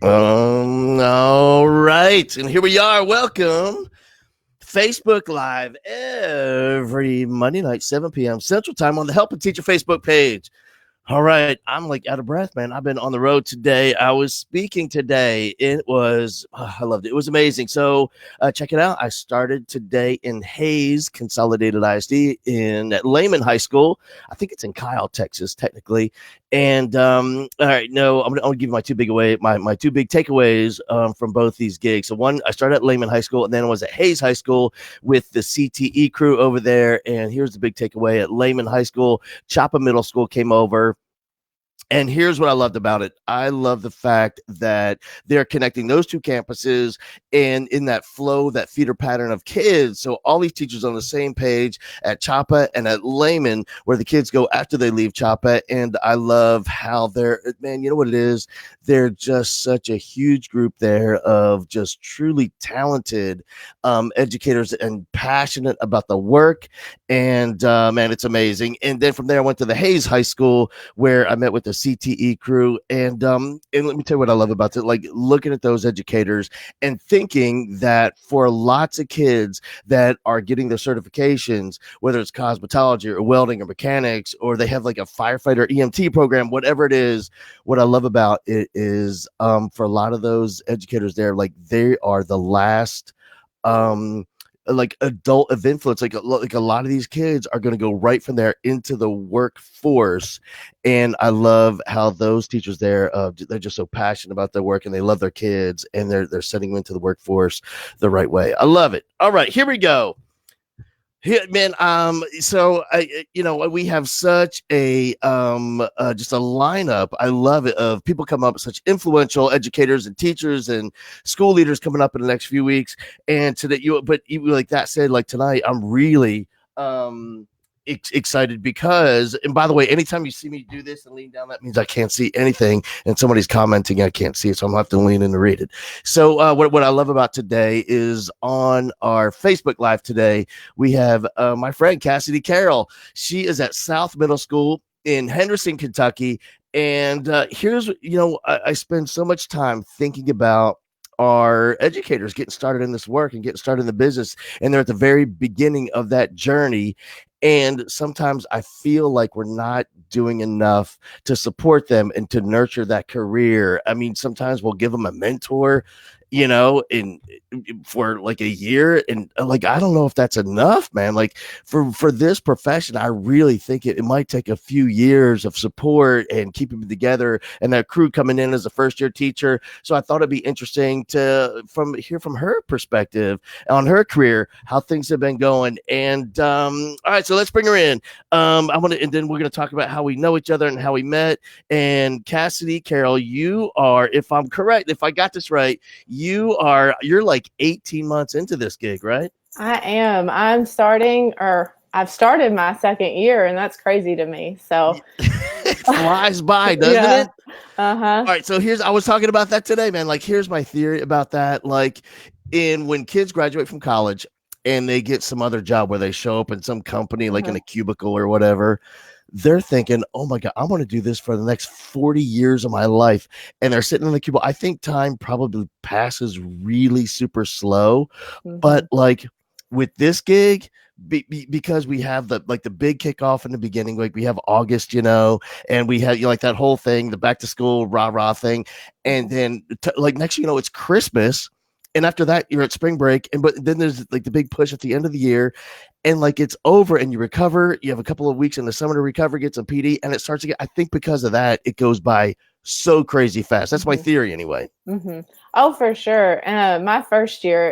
All right. And here we are. Welcome. Facebook Live every Monday night, 7 p.m. Central Time on the Help a Teacher Facebook page. All right. I'm like out of breath, man. I've been on the road today. I was speaking today. I loved it. It was amazing. So check it out. I started today in Hayes Consolidated ISD in at Lehman High School. I think it's in Kyle, Texas, technically. And all right, no, I'm gonna give you my two big takeaways from both these gigs. So one, I started at Lehman High School, and then I was at Hayes High School with the CTE crew over there. And here's the big takeaway: at Lehman High School, Chapa Middle School came over. And here's what I loved about it. I love the fact that they're connecting those two campuses and in that flow, that feeder pattern of kids. So all these teachers on the same page at Chapa and at Lehman, where the kids go after they leave Chapa. And I love how man, you know what it is? They're just such a huge group there of just truly talented educators and passionate about the work. And man, it's amazing. And then from there, I went to the Hayes High School where I met with the CTE crew. And let me tell you what I love about it. Like looking at those educators and thinking that for lots of kids that are getting their certifications, whether it's cosmetology or welding or mechanics, or they have like a firefighter EMT program, whatever it is, what I love about it is for a lot of those educators there, like they are the last like adult of influence. Like a lot of these kids are going to go right from there into the workforce. And I love how those teachers there, they're just so passionate about their work and they love their kids and they're sending them into the workforce the right way. I love it. All right, here we go. Here, man. So we have such a just a lineup. I love it of people come up, such influential educators and teachers and school leaders coming up in the next few weeks. And today, like that said, like tonight, I'm really excited because, and by the way, anytime you see me do this and lean down, that means I can't see anything and somebody's commenting, I can't see it, so I'm gonna have to lean in to read it. So what I love about today is on our Facebook Live today, we have my friend Cassidy Carroll. She is at South Middle School in Henderson, Kentucky. And here's, I spend so much time thinking about our educators getting started in this work and getting started in the business, and they're at the very beginning of that journey. And sometimes I feel like we're not doing enough to support them and to nurture that career. I mean, sometimes we'll give them a mentor, for like a year. And like, I don't know if that's enough, man. Like for this profession, I really think it might take a few years of support and keeping them together and that crew coming in as a first year teacher. So I thought it'd be interesting to hear from her perspective on her career, how things have been going. And all right, so let's bring her in. And then we're going to talk about how we know each other and how we met. And Cassidy Carroll, you are, if I'm correct, if I got this right, you're like 18 months into this gig, right? I am. I've started my second year, and that's crazy to me. So it flies by, doesn't it? All right. So I was talking about that today, man. Like, here's my theory about that. Like, when kids graduate from college and they get some other job where they show up in some company, like in a cubicle or whatever, they're thinking, oh my God, I want to do this for the next 40 years of my life. And they're sitting in the cubicle. I think time probably passes really super slow. But like with this gig, because we have the big kickoff in the beginning, like we have August, and we had like that whole thing, the back to school rah thing. And then like next, it's Christmas. And after that, you're at spring break. But then there's like the big push at the end of the year. And like it's over and you recover. You have a couple of weeks in the summer to recover, get some PD, and it starts again. I think because of that, it goes by so crazy fast. That's my theory anyway. Oh, for sure. My first year,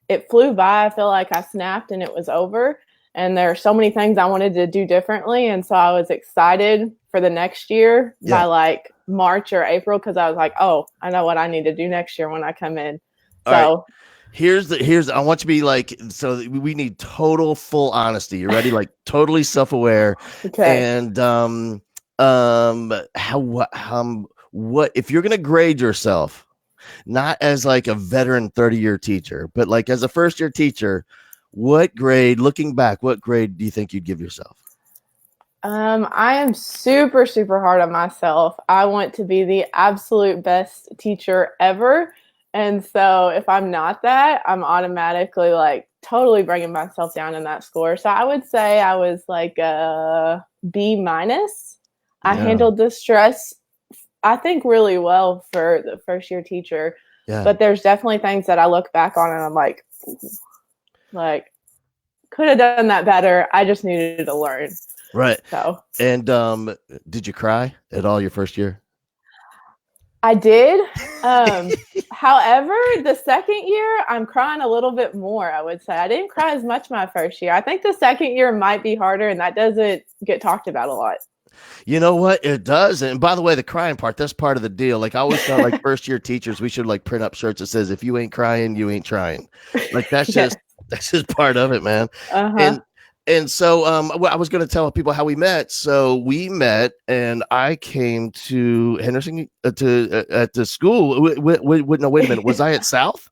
it flew by. I feel like I snapped and it was over. And there are so many things I wanted to do differently. And so I was excited for the next year by like March or April, because I was like, oh, I know what I need to do next year when I come in. So here's I want you to be like, so we need total full honesty. You ready? Like totally self-aware. Okay. And what if you're gonna grade yourself, not as like a veteran 30-year teacher, but like as a first year teacher, looking back, what grade do you think you'd give yourself? I am super, super hard on myself. I want to be the absolute best teacher ever. And so if I'm not that, I'm automatically like totally bringing myself down in that score. So I would say I was like a B minus. I Yeah. handled the stress, I think, really well for the first year teacher. Yeah. But there's definitely things that I look back on and I'm like, could have done that better. I just needed to learn. Right. So, And did you cry at all your first year? I did. However, the second year, I'm crying a little bit more, I would say. I didn't cry as much my first year. I think the second year might be harder, and that doesn't get talked about a lot. You know what? It does. And by the way, the crying part, that's part of the deal. Like I always felt like first year teachers, we should like print up shirts that says, if you ain't crying, you ain't trying. Like Yes. that's just part of it, man. Uh-huh. And so I was going to tell people how we met. So we met and I came to Henderson at the school. No, wait a minute. Was I at South?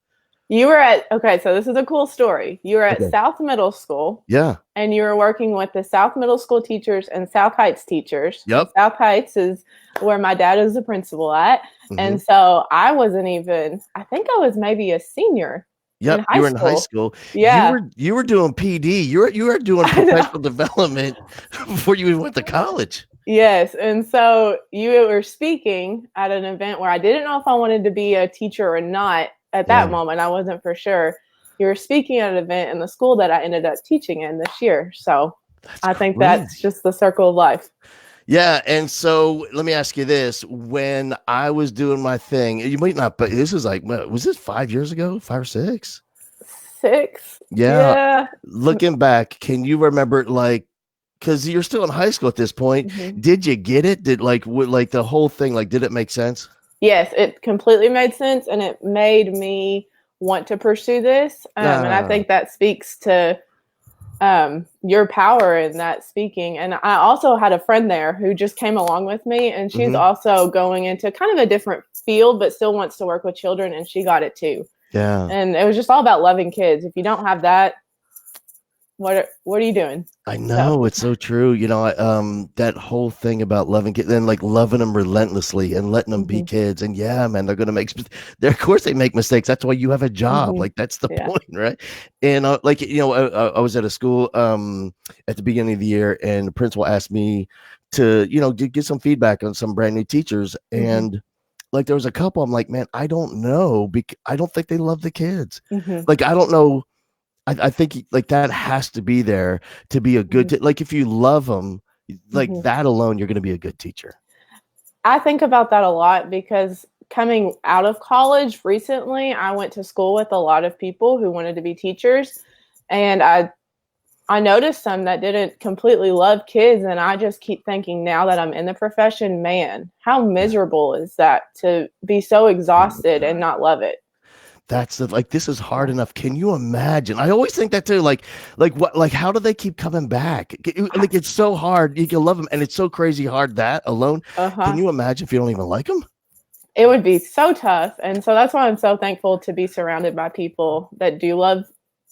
You were okay, so this is a cool story. You were at Okay. South Middle School. Yeah. And you were working with the South Middle School teachers and South Heights teachers. Yep. And South Heights is where my dad is the principal at. Mhm. And so I wasn't even, I think I was maybe a senior. Yep, you were in high school. Yeah. You were doing PD. You were doing professional development before you even went to college. Yes. And so you were speaking at an event where I didn't know if I wanted to be a teacher or not at that moment. I wasn't for sure. You were speaking at an event in the school that I ended up teaching in this year. So I think that's just the circle of life. Yeah. And so let me ask you this. When I was doing my thing, you might not, but this is like, was this 5 years ago? 5 or 6? 6. Yeah. Looking back, can you remember like, because you're still in high school at this point, did you get it? Did like the whole thing, like, did it make sense? Yes, it completely made sense, and it made me want to pursue this. And I think that speaks to your power in that speaking. And I also had a friend there who just came along with me, and she's also going into kind of a different field, but still wants to work with children, and she got it too. Yeah. And it was just all about loving kids. If you don't have that, what are you doing? I know, it's so true. You know, that whole thing about loving kids and like loving them relentlessly and letting them be kids. And yeah, man, they're going to make, of course they make mistakes. That's why you have a job. Like that's the point. Right. And like, you know, I was at a school at the beginning of the year and the principal asked me to, you know, get some feedback on some brand new teachers. And like, there was a couple, I'm like, man, I don't know. I don't think they love the kids. Like, I don't know. I think like that has to be there to be a good, like if you love them, like that alone, you're going to be a good teacher. I think about that a lot because coming out of college recently, I went to school with a lot of people who wanted to be teachers. And I noticed some that didn't completely love kids. And I just keep thinking now that I'm in the profession, man, how miserable is that to be so exhausted and not love it? That's like, this is hard enough. Can you imagine? I always think that too. Like what, like, how do they keep coming back? Like, it's so hard. You can love them. And it's so crazy hard that alone. Can you imagine if you don't even like them? It would be so tough. And so that's why I'm so thankful to be surrounded by people that do love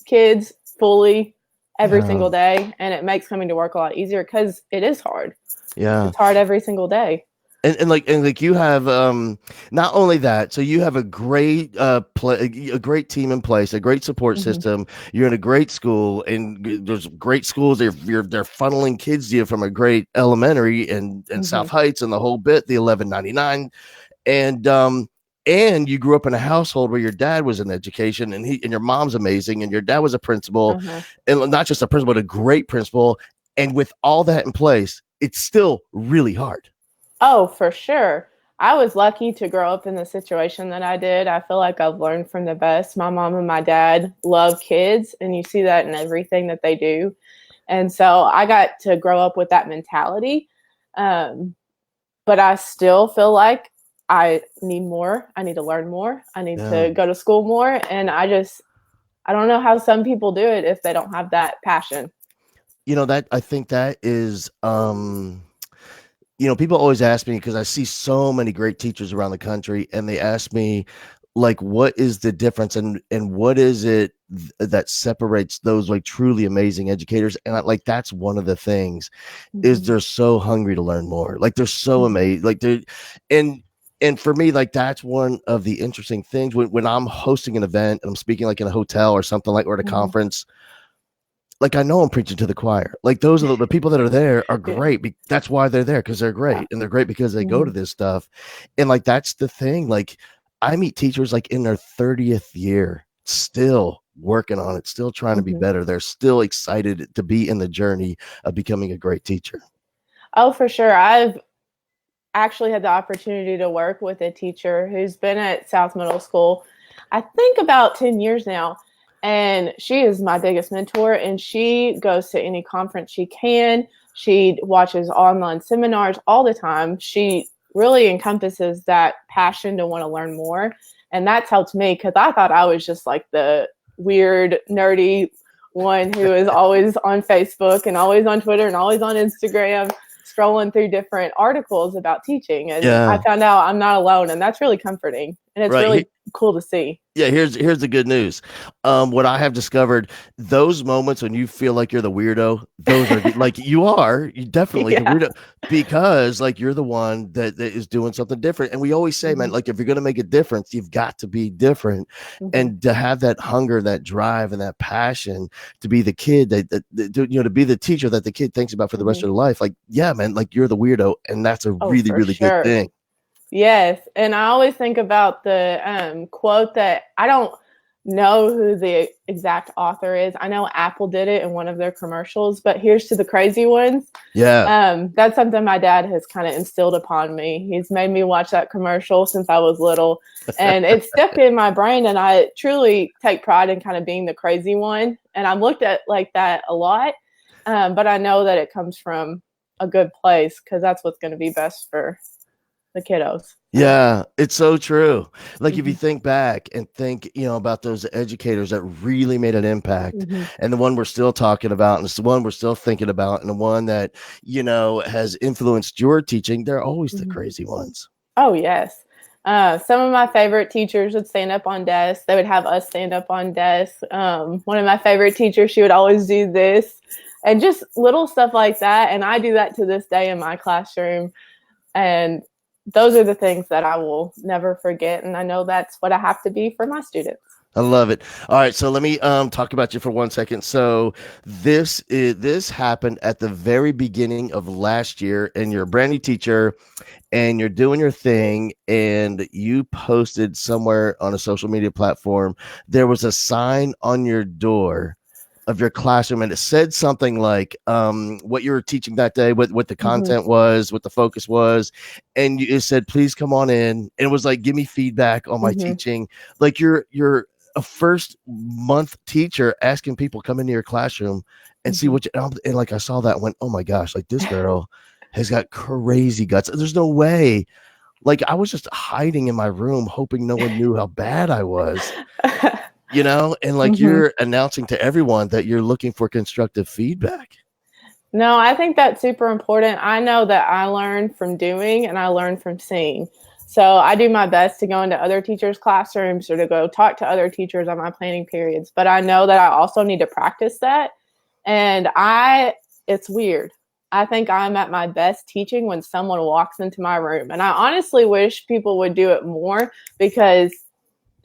kids fully every single day. And it makes coming to work a lot easier because it is hard. Yeah. It's hard every single day. And like you have not only that, so you have a great a great team in place, a great support system. You're in a great school, and there's great schools. They're funneling kids to you from a great elementary and South Heights and the whole bit, the 1199, and you grew up in a household where your dad was in education, and your mom's amazing, and your dad was a principal, and not just a principal, but a great principal. And with all that in place, it's still really hard. Oh, for sure. I was lucky to grow up in the situation that I did. I feel like I've learned from the best. My mom and my dad love kids, and you see that in everything that they do. And so I got to grow up with that mentality. But I still feel like I need more. I need to learn more. I need to go to school more. And I don't know how some people do it if they don't have that passion. You know, that I think that is you know, people always ask me, because I see so many great teachers around the country, and they ask me, like what is the difference, and what is it that separates those like truly amazing educators? And like that's one of the things is they're so hungry to learn more. Like they're so amazing. Like they're and for me, like that's one of the interesting things when I'm hosting an event and I'm speaking like in a hotel or something like, or at a conference. Like I know I'm preaching to the choir. Like those are the people that are there are great. That's why they're there, because they're great, and they're great because they go to this stuff. And like that's the thing. Like I meet teachers like in their 30th year, still working on it, still trying to be better. They're still excited to be in the journey of becoming a great teacher. Oh, for sure. I've actually had the opportunity to work with a teacher who's been at South Middle School, I think about 10 years now. And she is my biggest mentor, and she goes to any conference she can. She watches online seminars all the time. She really encompasses that passion to want to learn more. And that's helped me, because I thought I was just like the weird, nerdy one who is always on Facebook and always on Twitter and always on Instagram, scrolling through different articles about teaching. And I found out I'm not alone, and that's really comforting. And it's really cool to see. Yeah, here's the good news. What I have discovered, those moments when you feel like you're the weirdo, those are like you definitely the weirdo, because like you're the one that is doing something different. And we always say, man, like if you're gonna make a difference, you've got to be different. And to have that hunger, that drive, and that passion to be the kid that to be the teacher that the kid thinks about for the rest of their life. Like, yeah, man, like you're the weirdo, and that's a really, really good thing. Yes. And I always think about the quote that I don't know who the exact author is. I know Apple did it in one of their commercials, but here's to the crazy ones. Yeah. That's something my dad has kind of instilled upon me. He's made me watch that commercial since I was little, and it's stuck in my brain. And I truly take pride in kind of being the crazy one. And I'm looked at like that a lot. But I know that it comes from a good place, because that's what's going to be best for the kiddos. Yeah, it's so true. Like if you think back and think, about those educators that really made an impact, and the one we're still talking about, and it's the one we're still thinking about, and the one that, has influenced your teaching, they're always the crazy ones. Oh, yes. Some of my favorite teachers would stand up on desks. They would have us stand up on desks. One of my favorite teachers, she would always do this, and just little stuff like that. And I do that to this day in my classroom. And those are the things that I will never forget. And I know that's what I have to be for my students. I love it. All right, so let me talk about you for 1 second. So this happened at the very beginning of last year, and you're a brand new teacher, and you're doing your thing, and you posted somewhere on a social media platform. There was a sign on your door of your classroom, and it said something like what you were teaching that day, what the content was, what the focus was, and it said, please come on in. And it was like, give me feedback on my teaching. Like you're a first month teacher asking people come into your classroom and see what and like I saw that and went, oh my gosh, like this girl has got crazy guts. There's no way. Like I was just hiding in my room hoping no one knew how bad I was. And like you're announcing to everyone that you're looking for constructive feedback. No, I think that's super important. I know that I learn from doing, and I learn from seeing. So I do my best to go into other teachers' classrooms or to go talk to other teachers on my planning periods. But I know that I also need to practice that. And it's weird. I think I'm at my best teaching when someone walks into my room. And I honestly wish people would do it more, because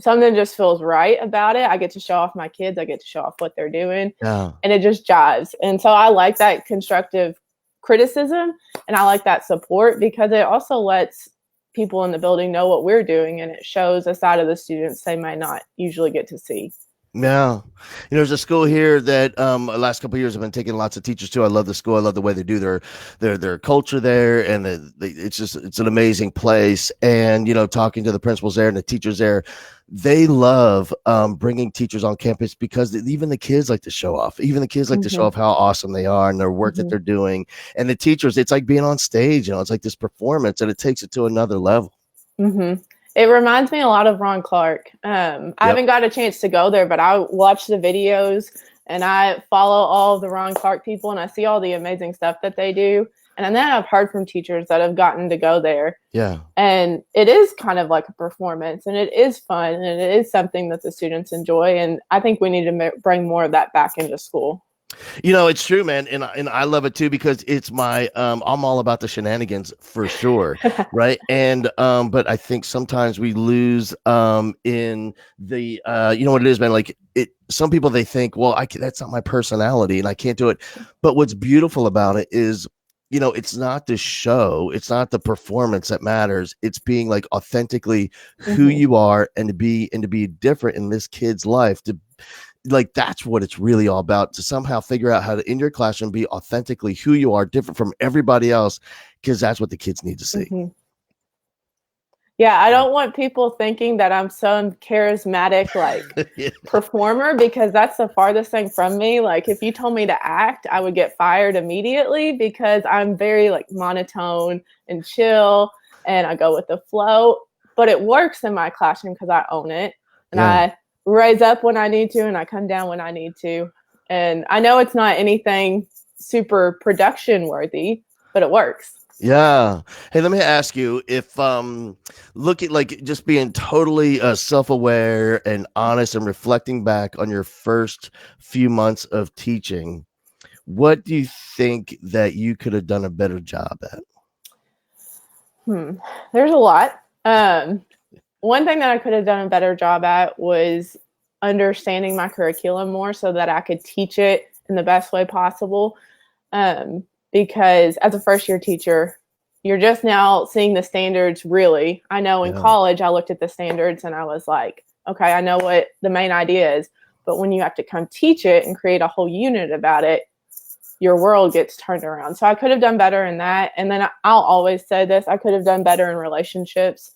something just feels right about it. I get to show off my kids. I get to show off what they're doing. Yeah. And it just jives. And so I like that constructive criticism, and I like that support, because it also lets people in the building know what we're doing, and it shows a side of the students they might not usually get to see. Yeah. There's a school here that last couple of years I've been taking lots of teachers to. I love the school. I love the way they do their culture there, and it's an amazing place. And talking to the principals there and the teachers there, they love bringing teachers on campus, because even the kids like to show off. Even the kids like to show off how awesome they are and their work that they're doing. And the teachers, it's like being on stage. It's like this performance, and it takes it to another level. It reminds me a lot of Ron Clark. I haven't got a chance to go there, but I watch the videos and I follow all of the Ron Clark people, and I see all the amazing stuff that they do. And then I've heard from teachers that have gotten to go there. Yeah. And it is kind of like a performance, and it is fun, and it is something that the students enjoy. And I think we need to bring more of that back into school. It's true, man, and I love it too because it's my I'm all about the shenanigans for sure, right? And but I think sometimes we lose in the you know what it is, man. Like some people, they think, well, that's not my personality, and I can't do it. But what's beautiful about it is, it's not the show, it's not the performance that matters. It's being like authentically who you are, and to be different in this kid's life. Like, that's what it's really all about, to somehow figure out how to, in your classroom, be authentically who you are, different from everybody else, because that's what the kids need to see. Yeah, I don't want people thinking that I'm some charismatic, like, performer, because that's the farthest thing from me. Like, if you told me to act, I would get fired immediately, because I'm very, like, monotone and chill, and I go with the flow. But it works in my classroom because I own it, and I raise up when I need to, and I come down when I need to. And I know it's not anything super production worthy, but it works. Yeah. Hey, let me ask you, if look at, like, just being totally self-aware and honest and reflecting back on your first few months of teaching, what do you think that you could have done a better job at? There's a lot. One thing that I could have done a better job at was understanding my curriculum more, so that I could teach it in the best way possible. Because as a first year teacher, you're just now seeing the standards. Really, I know in college, I looked at the standards and I was like, okay, I know what the main idea is. But when you have to come teach it and create a whole unit about it, your world gets turned around. So I could have done better in that. And then I'll always say this, I could have done better in relationships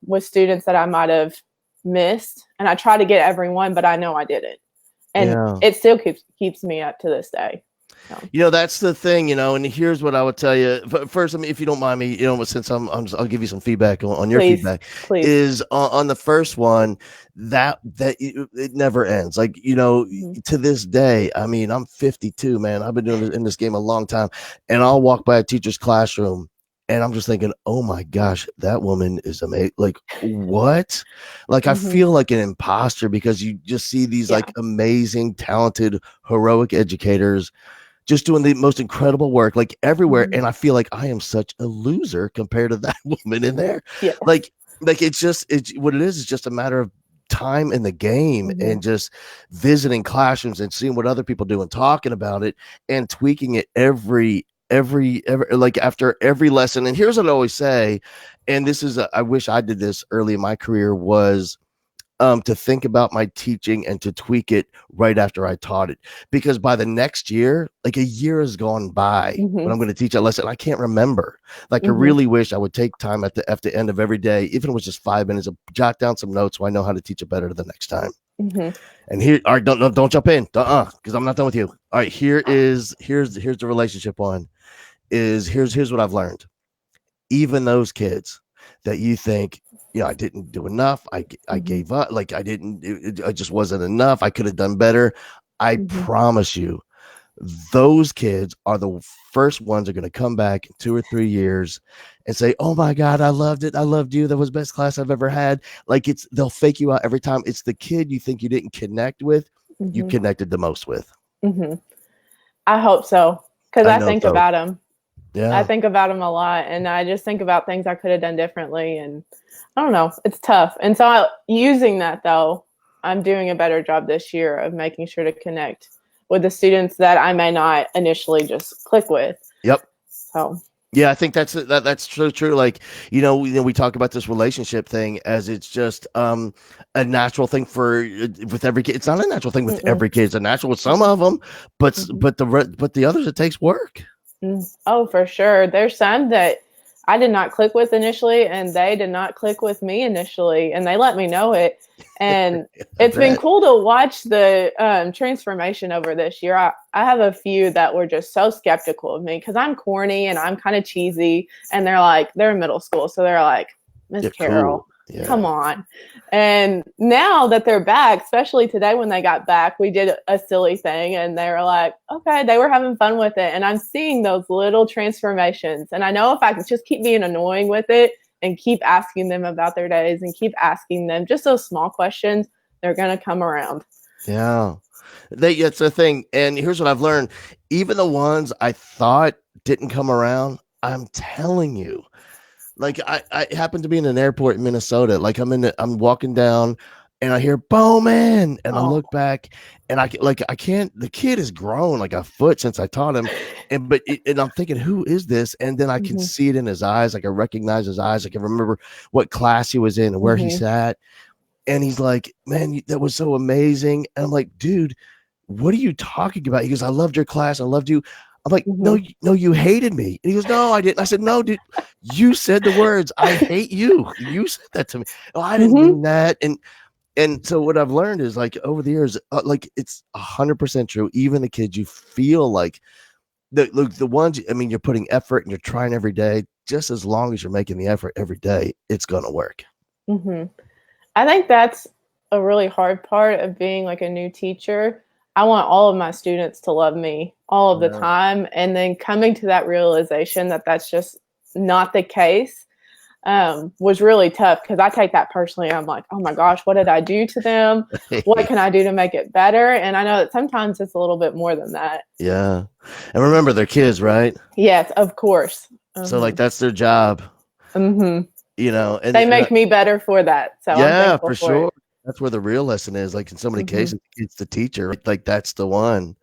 with students that I might have missed. And I try to get everyone, but I know I didn't. And it still keeps me up to this day. So. That's the thing, and here's what I would tell you. First, I mean, if you don't mind me, since I'll give you some feedback on your feedback. Please. Is on the first one, that it never ends. Like, to this day, I mean, I'm 52, man. I've been doing in this game a long time, and I'll walk by a teacher's classroom, and I'm just thinking, oh my gosh, that woman is amazing. Like, what? Like, I feel like an imposter, because you just see these like amazing, talented, heroic educators just doing the most incredible work, like, everywhere. And I feel like I am such a loser compared to that woman in there. Like it's what it is just a matter of time in the game, and just visiting classrooms and seeing what other people do and talking about it and tweaking it every like after every lesson. And here's what I always say, and this is I wish I did this early in my career, was to think about my teaching and to tweak it right after I taught it, because by the next year, like, a year has gone by when I'm going to teach a lesson, I can't remember. Like, I really wish I would take time at the end of every day, even if it was just 5 minutes, to jot down some notes so I know how to teach it better the next time. And here, all right, don't jump in, because I'm not done with you. All right, here's the relationship one. Here's what I've learned. Even those kids that you think, I didn't do enough, I gave up, like, I just wasn't enough, I could have done better. I promise you, those kids are the first ones are going to come back in 2 or 3 years and say, oh my God, I loved it, I loved you, that was the best class I've ever had. Like, they'll fake you out every time. It's the kid you think you didn't connect with, you connected the most with. I hope so, because I think about them. Yeah, I think about them a lot, and I just think about things I could have done differently, and I don't know, it's tough. And so using that, though, I'm doing a better job this year of making sure to connect with the students that I may not initially just click with. Yep. So. Yeah, I think that's so true. Like, we talk about this relationship thing as it's just a natural thing with every kid. It's not a natural thing with every kid. It's a natural with some of them, but the others, it takes work. Oh, for sure. There's some that I did not click with initially, and they did not click with me initially, and they let me know it. And it's been cool to watch the transformation over this year. I have a few that were just so skeptical of me because I'm corny and I'm kind of cheesy, and they're in middle school, so they're like, Miss Carroll, Come on. And now that they're back, especially today when they got back, we did a silly thing and they were like, okay, they were having fun with it. And I'm seeing those little transformations. And I know if I can just keep being annoying with it and keep asking them about their days and keep asking them just those small questions, they're going to come around. Yeah. It's a thing. And here's what I've learned. Even the ones I thought didn't come around, I'm telling you, like I happen to be in an airport in Minnesota. Like I'm walking down and I hear Bowman and I look back and I can't, the kid has grown like a foot since I taught him. And I'm thinking, who is this? And then I can see it in his eyes. Like I recognize his eyes. I can remember what class he was in and where he sat. And he's like, man, that was so amazing. And I'm like, dude, what are you talking about? He goes, I loved your class. I loved you. I'm like, no, you hated me. And he goes, no, I didn't. I said, no, dude, you said the words, I hate you. You said that to me. Oh, I didn't mean that. And so what I've learned is like over the years, like it's 100% true. Even the kids, you feel like the ones, I mean, you're putting effort and you're trying every day. Just as long as you're making the effort every day, it's going to work. I think that's a really hard part of being like a new teacher. I want all of my students to love me all of the time. And then coming to that realization that that's just not the case was really tough because I take that personally. I'm like, oh my gosh, what did I do to them? What can I do to make it better? And I know that sometimes it's a little bit more than that. Yeah. And remember, they're kids, right? Yes, of course. So like that's their job. You know, and they make me better for that. So yeah, for sure. That's where the real lesson is. Like in so many cases, it's the teacher. Like that's the one.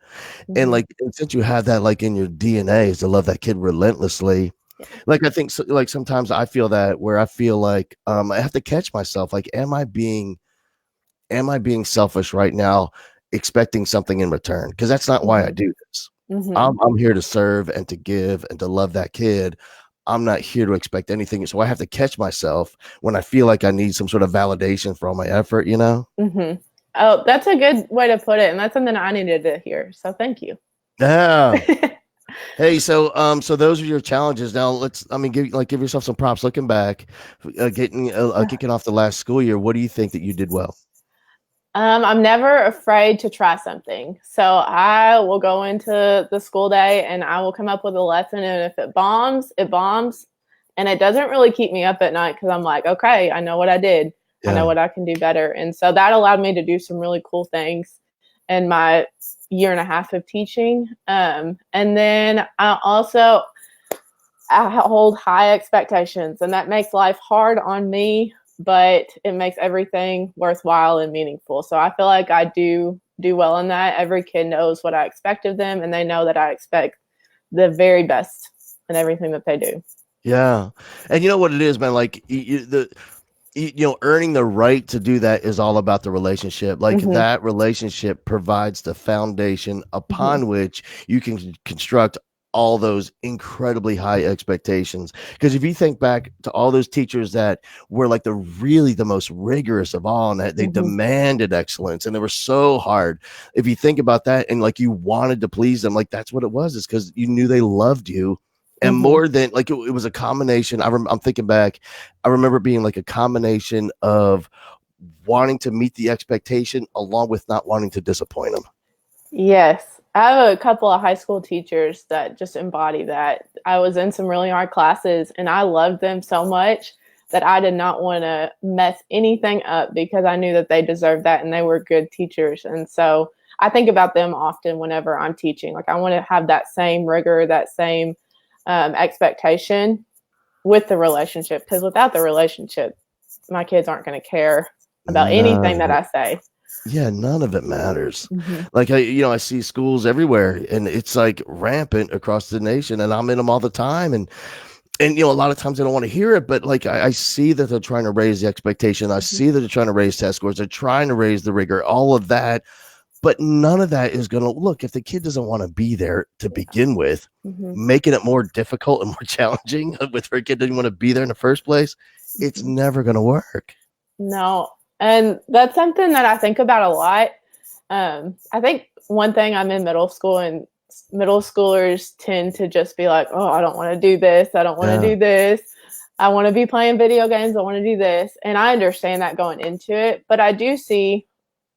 And like since you have that like in your DNA is to love that kid relentlessly. Like I think so, like sometimes I feel that where I feel like I have to catch myself. Like, am I being selfish right now, expecting something in return? Because that's not why I do this. I'm here to serve and to give and to love that kid. I'm not here to expect anything. So I have to catch myself when I feel like I need some sort of validation for all my effort, you know? Oh, that's a good way to put it. And that's something I needed to hear. So thank you. Yeah. Hey, so those are your challenges. Now give yourself some props. Looking back, kicking off the last school year, what do you think that you did well? I'm never afraid to try something. So I will go into the school day and I will come up with a lesson. And if it bombs, it bombs. And it doesn't really keep me up at night because I'm like, okay, I know what I did. I know what I can do better. And so that allowed me to do some really cool things in my year and a half of teaching. And then I hold high expectations, and that makes life hard on me, but it makes everything worthwhile and meaningful. So I feel like I do well in that. Every kid knows what I expect of them, and they know that I expect the very best in everything that they do. Yeah. And you know what it is, man? Like earning the right to do that is all about the relationship. Like that relationship provides the foundation upon which you can construct all those incredibly high expectations. Because if you think back to all those teachers that were like the most rigorous of all, and that they demanded excellence and they were so hard. If you think about that and like you wanted to please them, like that's what it was. It's because you knew they loved you. And more than like it was a combination. I'm thinking back. I remember it being like a combination of wanting to meet the expectation along with not wanting to disappoint them. Yes. I have a couple of high school teachers that just embody that. I was in some really hard classes and I loved them so much that I did not want to mess anything up because I knew that they deserved that and they were good teachers. And so I think about them often whenever I'm teaching. Like I want to have that same rigor, that same expectation with the relationship, because without the relationship, my kids aren't going to care about anything that I say. Yeah, none of it matters. Like I see schools everywhere, and it's like rampant across the nation, and I'm in them all the time, and a lot of times I don't want to hear it, but like I see that they're trying to raise the expectation. I see that they're trying to raise test scores. They're trying to raise the rigor, all of that. But none of that is going to look, if the kid doesn't want to be there to begin with, making it more difficult and more challenging with her kid didn't want to be there in the first place, it's never going to work. No. And that's something that I think about a lot. I think one thing, I'm in middle school, and middle schoolers tend to just be like, oh, I don't want to do this. I don't want to do this. I want to be playing video games. I want to do this. And I understand that going into it, but I do see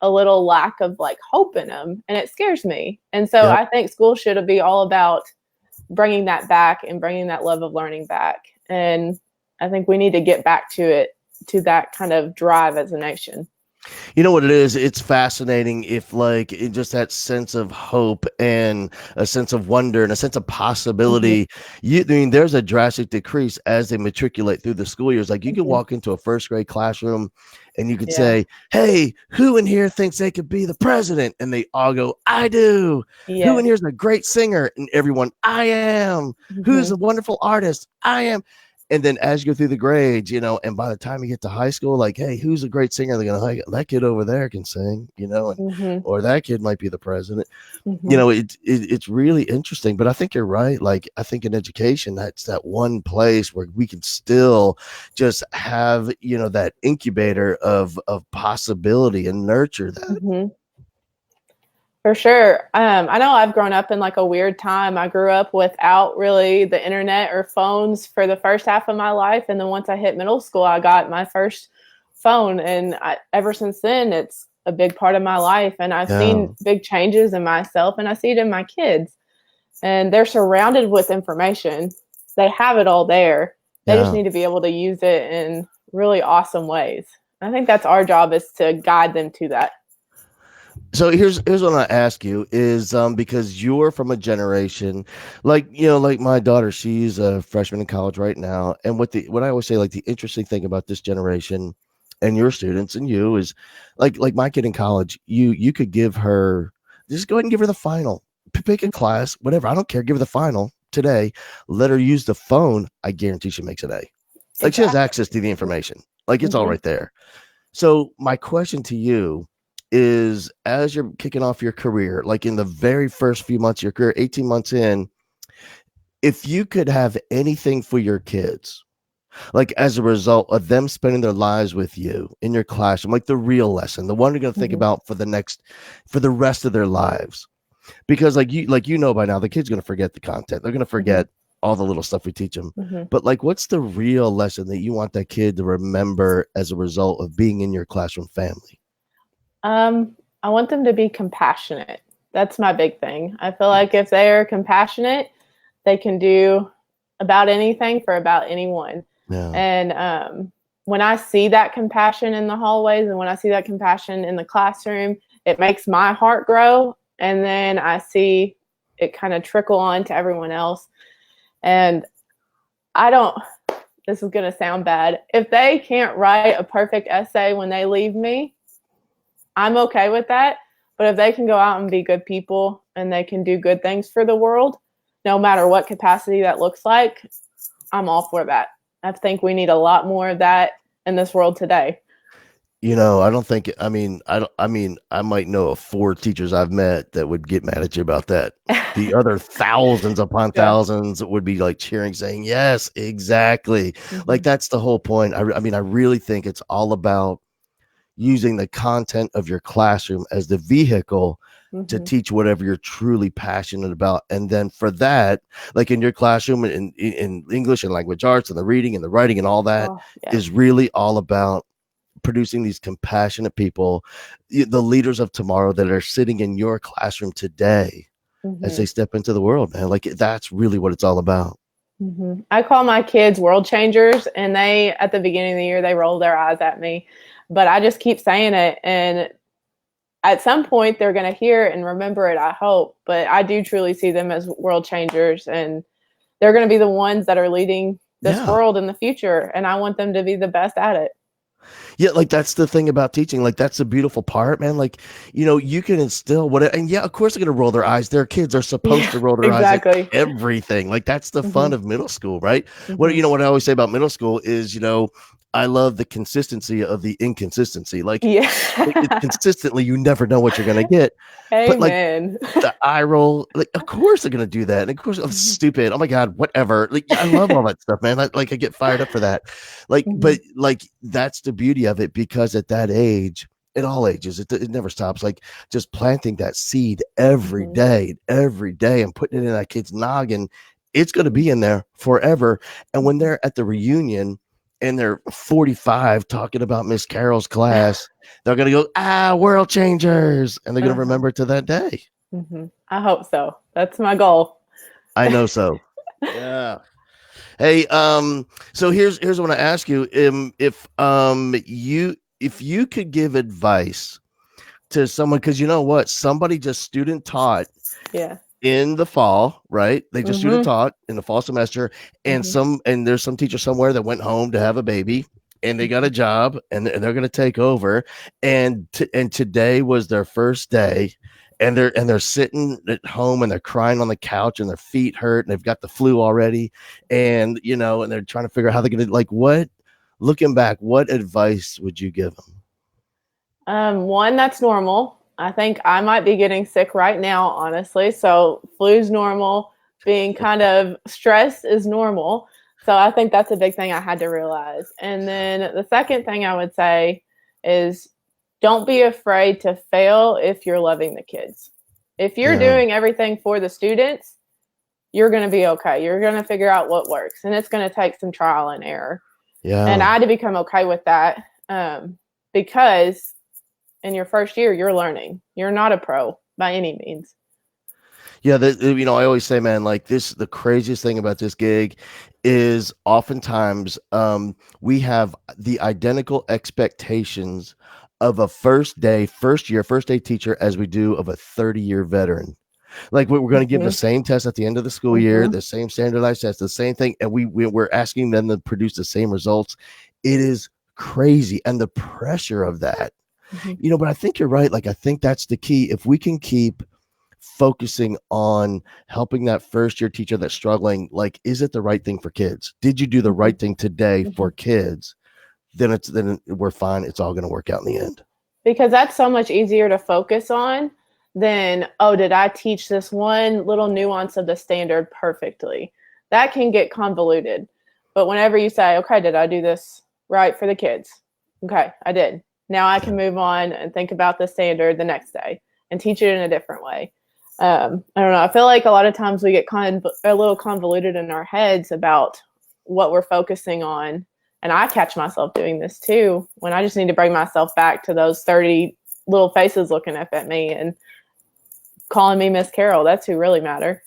a little lack of like hope in them, and it scares me. And so Yep. I think school should be all about bringing that back and bringing that love of learning back. And I think we need to get back to it, to that kind of drive as a nation. You know what it is? It's fascinating if like it just that sense of hope and a sense of wonder and a sense of possibility. I mean, there's a drastic decrease as they matriculate through the school years. Like you can walk into a first grade classroom and you could say, hey, who in here thinks they could be the president? And they all go, I do. Yes. Who in here is a great singer? And everyone, I am. Who's a wonderful artist? I am. And then as you go through the grades, you know, and by the time you get to high school, like, hey, who's a great singer? They're going to like, that kid over there can sing, you know, and, or that kid might be the president. You know, it's really interesting. But I think you're right. Like, I think in education, that's that one place where we can still just have, you know, that incubator of possibility and nurture that. For sure. I know I've grown up in like a weird time. I grew up without really the internet or phones for the first half of my life. And then once I hit middle school, I got my first phone. And ever since then, it's a big part of my life. And I've seen big changes in myself, and I see it in my kids. And they're surrounded with information. They have it all there. They just need to be able to use it in really awesome ways. I think that's our job, is to guide them to that. So here's what I ask you is because you're from a generation like, you know, like my daughter, she's a freshman in college right now. And what I always say, like the interesting thing about this generation and your students and you is like my kid in college, you could give her, just go ahead and give her the final, pick a class, whatever. I don't care. Give her the final today. Let her use the phone. I guarantee she makes an A. Like she has access to the information. Like it's all right there. So my question to you is, as you're kicking off your career, like in the very first few months of your career, 18 months in, if you could have anything for your kids, like as a result of them spending their lives with you in your classroom, like the real lesson, the one you're going to think about for the rest of their lives, because like you know, by now, the kid's going to forget the content. They're going to forget all the little stuff we teach them. But like, what's the real lesson that you want that kid to remember as a result of being in your classroom family? I want them to be compassionate. That's my big thing. I feel like if they are compassionate, they can do about anything for about anyone. And when I see that compassion in the hallways, and when I see that compassion in the classroom, it makes my heart grow. And then I see it kind of trickle on to everyone else. And this is going to sound bad. If they can't write a perfect essay when they leave me, I'm okay with that. But if they can go out and be good people and they can do good things for the world, no matter what capacity that looks like, I'm all for that. I think we need a lot more of that in this world today. You know, I don't think, I might know of 4 teachers I've met that would get mad at you about that. The other thousands upon thousands would be like cheering, saying, yes, exactly. Like that's the whole point. I really think it's all about using the content of your classroom as the vehicle to teach whatever you're truly passionate about. And then for that, like in your classroom in English and language arts and the reading and the writing and all that is really all about producing these compassionate people, the leaders of tomorrow that are sitting in your classroom today as they step into the world, man. Like that's really what it's all about. I call my kids world changers, and they, at the beginning of the year, they roll their eyes at me, but I just keep saying it. And at some point they're going to hear it and remember it, I hope. But I do truly see them as world changers, and they're going to be the ones that are leading this world in the future. And I want them to be the best at it. Yeah, like that's the thing about teaching. Like that's the beautiful part, man. Like, you know, you can instill whatever, and of course they're gonna roll their eyes. Their kids are supposed to roll their eyes at everything. Like that's the fun of middle school, right? What I always say about middle school is, you know, I love the consistency of the inconsistency. Like, consistently, you never know what you're gonna get. But like the eye roll, like of course they're gonna do that. And of course, I'm stupid. Oh my god, whatever. Like I love all that stuff, man. I get fired up for that. Like, but like that's the beauty of it, because at that age, at all ages, it never stops. Like just planting that seed every day, and putting it in that kid's noggin it's going to be in there forever. And when they're at the reunion and they're 45 talking about Miss Carroll's class, they're going to go, world changers. And they're going to remember to that day. I hope so. That's my goal. I know so. Yeah. Hey, so here's what I ask you. If you could give advice to someone, because you know what, somebody just student taught in the fall, right? They just student taught in the fall semester, and there's some teacher somewhere that went home to have a baby, and they got a job, and they're going to take over, and today was their first day, and they're sitting at home and they're crying on the couch and their feet hurt and they've got the flu already, and and they're trying to figure out how they're going to looking back, what advice would you give them? One, that's normal. I think I might be getting sick right now, honestly. So flu's normal. Being kind of stressed is normal. So I think that's a big thing I had to realize. And then the second thing I would say is don't be afraid to fail if you're loving the kids. If you're doing everything for the students, you're going to be okay. You're going to figure out what works. And it's going to take some trial and error. Yeah. And I had to become okay with that because in your first year, you're learning. You're not a pro by any means. Yeah, I always say, man, like the craziest thing about this gig is oftentimes we have the identical expectations of a first day teacher as we do of a 30-year veteran. Like we're going to give the same test at the end of the school year, the same standardized test, the same thing, and we're asking them to produce the same results. It is crazy, and the pressure of that. But I think you're right. Like I think that's the key. If we can keep focusing on helping that first year teacher that's struggling, like, is it the right thing for kids? Did you do the right thing today for kids? Then we're fine. It's all going to work out in the end. Because that's so much easier to focus on than, did I teach this one little nuance of the standard perfectly? That can get convoluted. But whenever you say, okay, did I do this right for the kids? Okay, I did. Now I can move on and think about the standard the next day and teach it in a different way. I don't know. I feel like a lot of times we get a little convoluted in our heads about what we're focusing on. And I catch myself doing this too, when I just need to bring myself back to those 30 little faces looking up at me and calling me Miss Carroll. That's who really matter.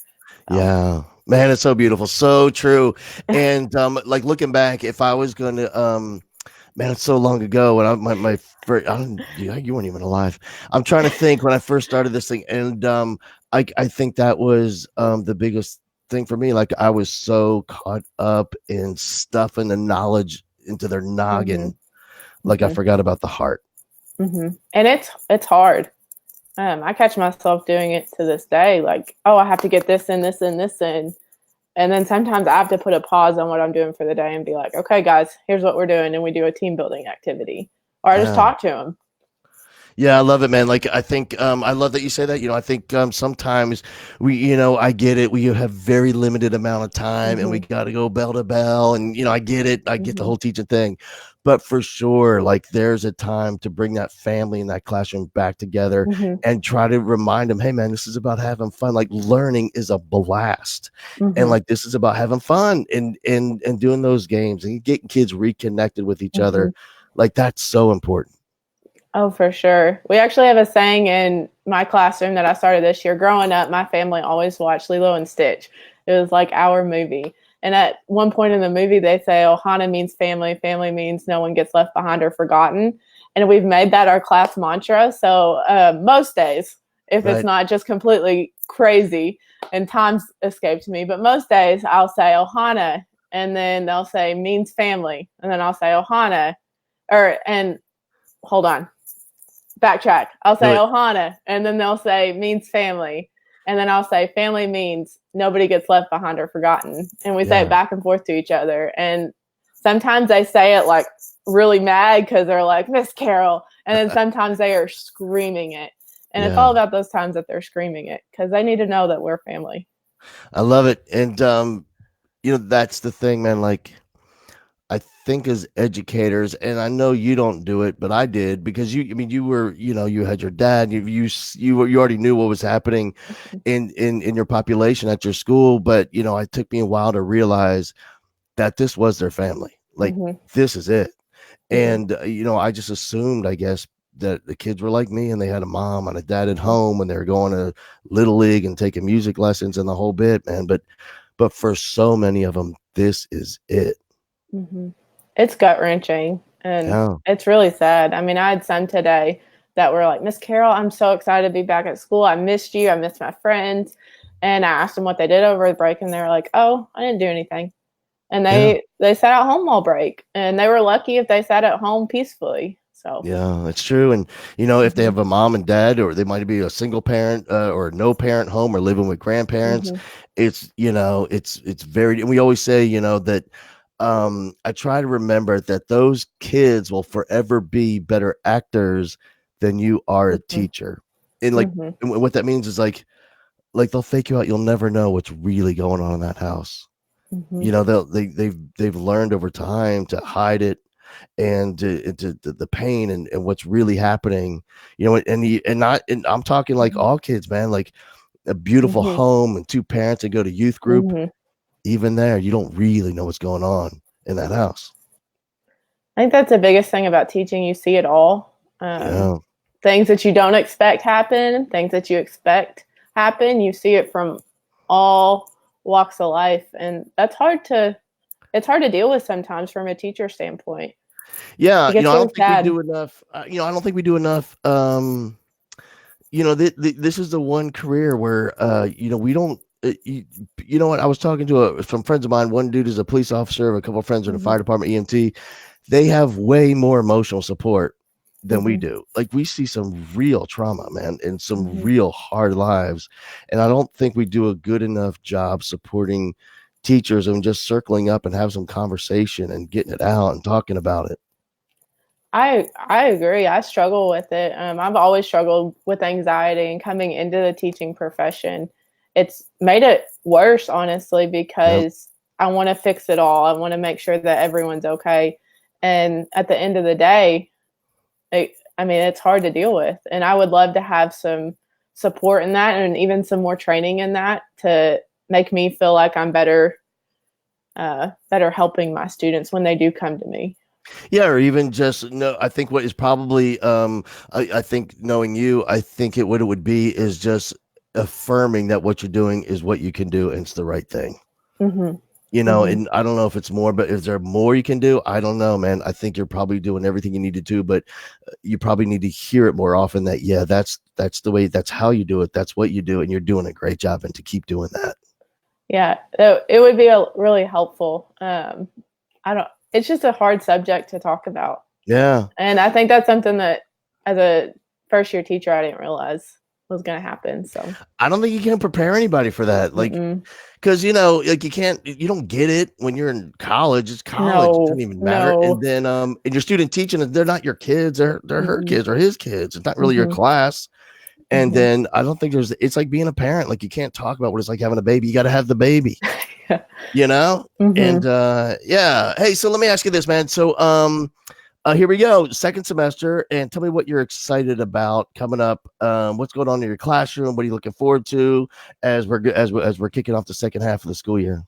Yeah, man, it's so beautiful. So true. And like looking back, if I was going to, man, it's so long ago when you weren't even alive. I'm trying to think when I first started this thing. And I think that was the biggest thing for me. Like I was so caught up in stuffing the knowledge into their noggin. Like I forgot about the heart. And it's hard. I catch myself doing it to this day. Like, I have to get this in, this in, this in. And then sometimes I have to put a pause on what I'm doing for the day and be like, okay, guys, here's what we're doing. And we do a team building activity, or I just talk to them. Yeah, I love it, man. Like, I think I love that you say that. I think sometimes I get it. We have very limited amount of time and we got to go bell to bell. And, I get it. I get the whole teaching thing. But for sure, like there's a time to bring that family in that classroom back together and try to remind them, hey, man, this is about having fun. Like learning is a blast. And like this is about having fun and doing those games and getting kids reconnected with each other. Like that's so important. Oh, for sure. We actually have a saying in my classroom that I started this year. Growing up, my family always watched Lilo and Stitch. It was like our movie. And at one point in the movie, they say, Ohana means family. Family means no one gets left behind or forgotten. And we've made that our class mantra. So most days, if it's not just completely crazy and time's escaped me, but most days I'll say Ohana and then they'll say means family. And then I'll say Ohana hold on. Backtrack. I'll say Ohana, and then they'll say means family, and then I'll say family means nobody gets left behind or forgotten, and we say it back and forth to each other. And sometimes they say it like really mad because they're like Miss Carroll, and then sometimes they are screaming it, and it's all about those times that they're screaming it because they need to know that we're family. I love it, and that's the thing, man. Like I think as educators, and I know you don't do it, but I did because I mean, you were, you had your dad, you already knew what was happening in your population at your school, but it took me a while to realize that this was their family. Like Mm-hmm. this is it. Mm-hmm. And I just assumed, I guess, that the kids were like me and they had a mom and a dad at home and they were going to little league and taking music lessons and the whole bit, man. But for so many of them, this is it. Mm-hmm. It's gut wrenching and Yeah. it's really sad. I mean, I had some today that were like, Miss Carroll, I'm so excited to be back at school. I missed you. I missed my friends. And I asked them what they did over the break, and they were like, oh, I didn't do anything. And Yeah. they sat at home all break, and they were lucky if they sat at home peacefully. So Yeah, that's true. And if they mm-hmm. have a mom and dad, or they might be a single parent, or no parent home, or living with grandparents, Mm-hmm. it's very. And we always say, that I try to remember that those kids will forever be better actors than you are a Mm-hmm. teacher. And Mm-hmm. and what that means is like they'll fake you out. You'll never know what's really going on in that house. Mm-hmm. They've learned over time to hide it and to the pain and what's really happening, and I'm talking like Mm-hmm. all kids, man, like a beautiful Mm-hmm. home and two parents that go to youth group. Mm-hmm. Even there, you don't really know what's going on in that house. I think that's the biggest thing about teaching. You see it all. Yeah. Things that you don't expect happen, things that you expect happen. You see it from all walks of life, and that's hard to. It's hard to deal with sometimes from a teacher standpoint. Yeah, It gets I really don't think we sad. do enough. I don't think we do enough. This is the one career where we don't. You know what? I was talking to some friends of mine. One dude is a police officer. A couple of friends are in the Mm-hmm. fire department, EMT. They have way more emotional support than we Mm-hmm. do. Like we see some real trauma, man, and some Mm-hmm. real hard lives. And I don't think we do a good enough job supporting teachers and just circling up and have some conversation and getting it out and talking about it. I agree. I struggle with it. I've always struggled with anxiety, and coming into the teaching profession, it's made it worse, honestly, Yeah. because I want to fix it all. I want to make sure that everyone's okay. And at the end of the day, I mean, it's hard to deal with. And I would love to have some support in that, and even some more training in that to make me feel like I'm better helping my students when they do come to me. Yeah, or even just no. I think what is probably I think knowing you, I think what it would be is just affirming that what you're doing is what you can do and it's the right thing. Mm-hmm. Mm-hmm. And I don't know if it's more, but is there more you can do? I don't know, man. I think you're probably doing everything you need to do, but you probably need to hear it more often that, yeah, that's the way, that's how you do it. That's what you do. And you're doing a great job, and to keep doing that. Yeah, it would be really helpful. I don't. It's just a hard subject to talk about, Yeah. and I think that's something that, as a first year teacher, I didn't realize was going to happen. So I don't think you can prepare anybody for that. Like, mm-mm. because you don't get it when you're in college. It's college, it doesn't No, even matter. And no. then and your student teaching, they're not your kids, they're her Mm-mm. kids or his kids. It's not really your Mm-hmm. class. And Mm-hmm. then I don't think it's like being a parent. Like you can't talk about what it's like having a baby. You got to have the baby, Yeah. And Mm-hmm. yeah. Hey, so let me ask you this, man. So here we go, second semester, and tell me what you're excited about coming up. What's going on in your classroom? What are you looking forward to as we're kicking off the second half of the school year?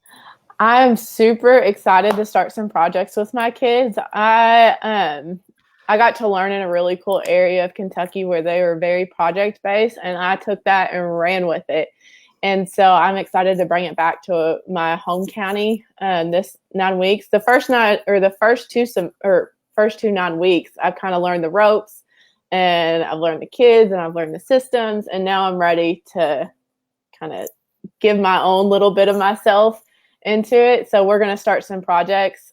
I'm super excited to start some projects with my kids. I got to learn in a really cool area of Kentucky where they were very project based, and I took that and ran with it. And so I'm excited to bring it back to my home county this 9 weeks. The first two 9 weeks, I've kind of learned the ropes, and I've learned the kids, and I've learned the systems, and now I'm ready to kind of give my own little bit of myself into it. So we're going to start some projects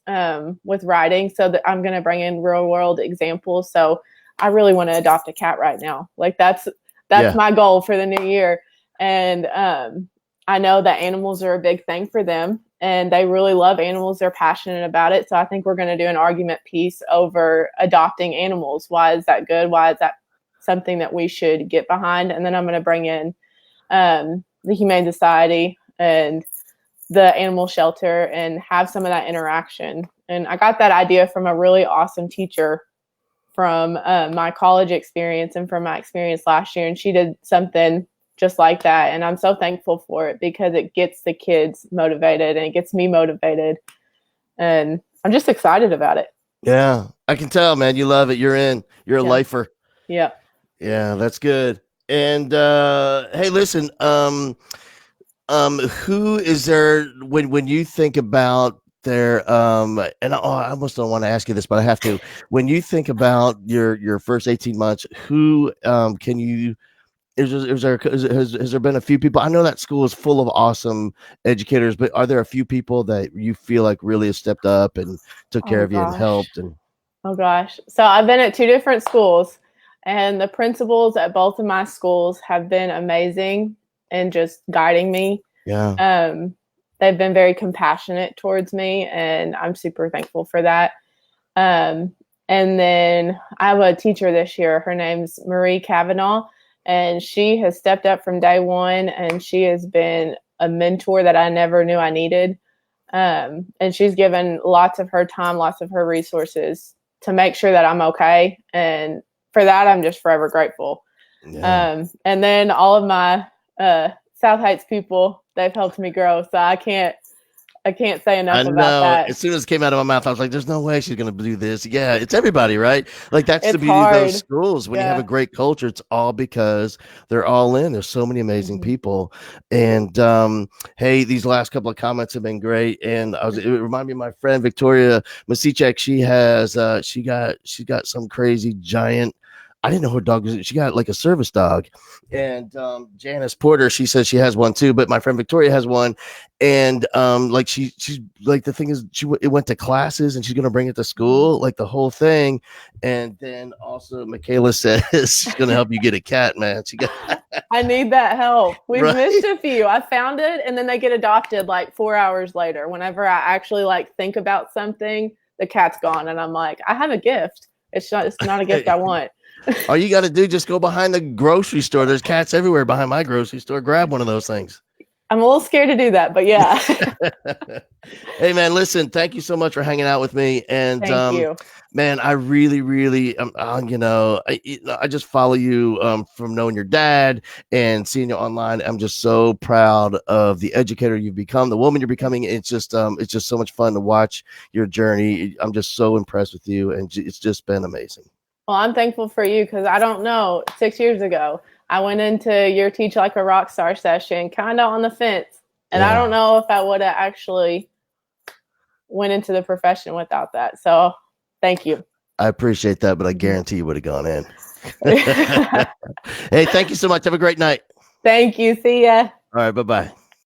with writing, so that I'm going to bring in real world examples. So I really want to adopt a cat right now. Like that's Yeah. my goal for the new year. And I know that animals are a big thing for them, and they really love animals. They're passionate about it. So I think we're going to do an argument piece over adopting animals. Why is that good? Why is that something that we should get behind? And then I'm going to bring in the Humane Society and the animal shelter and have some of that interaction. And I got that idea from a really awesome teacher from my college experience and from my experience last year. And she did something just like that. And I'm so thankful for it because it gets the kids motivated and it gets me motivated. And I'm just excited about it. Yeah, I can tell, man. You love it. You're in. You're a lifer. Yeah. Yeah, that's good. And hey, listen, who is there when you think about their and I almost don't want to ask you this, but I have to. When you think about your first 18 months, who can you has there been a few people? I know that school is full of awesome educators, but are there a few people that you feel like really have stepped up and took care of you and helped? And oh gosh, so I've been at 2 different schools, and the principals at both of my schools have been amazing and just guiding me. Yeah. They've been very compassionate towards me, and I'm super thankful for that. And then I have a teacher this year. Her name's Marie Kavanaugh. And she has stepped up from day one, and she has been a mentor that I never knew I needed. And she's given lots of her time, lots of her resources to make sure that I'm okay. And for that, I'm just forever grateful. Yeah. And then all of my South Heights people, they've helped me grow. So I can't say enough about that. As soon as it came out of my mouth, I was like, there's no way she's going to do this. Yeah, it's everybody, right? Like, that's the beauty of those schools. When you have a great culture, it's all because they're all in. There's so many amazing people. And hey, these last couple of comments have been great. And it reminded me of my friend Victoria Masichek. She has she got some crazy giant, I didn't know her dog was. She got like a service dog. And Janice Porter, she says she has one too, but my friend Victoria has one. And like she's like, the thing is, it went to classes and she's gonna bring it to school, like the whole thing. And then also Michaela says she's gonna help you get a cat, man. I need that help. We've missed a few. I found it, and then they get adopted like 4 hours later. Whenever I actually like think about something, the cat's gone, and I'm like, I have a gift. It's not a gift I want. All you got to do, just go behind the grocery store. There's cats everywhere behind my grocery store. Grab one of those things. I'm a little scared to do that, but yeah. Hey, man, listen, thank you so much for hanging out with me. And thank you. Man, I really, really, I just follow you from knowing your dad and seeing you online. I'm just so proud of the educator you've become, the woman you're becoming. It's just so much fun to watch your journey. I'm just so impressed with you, and it's just been amazing. Well, I'm thankful for you because I don't know, 6 years ago, I went into your Teach Like a Rock Star session kind of on the fence. And I don't know if I would have actually went into the profession without that. So thank you. I appreciate that, but I guarantee you would have gone in. Hey, thank you so much. Have a great night. Thank you. See ya. All right. Bye-bye.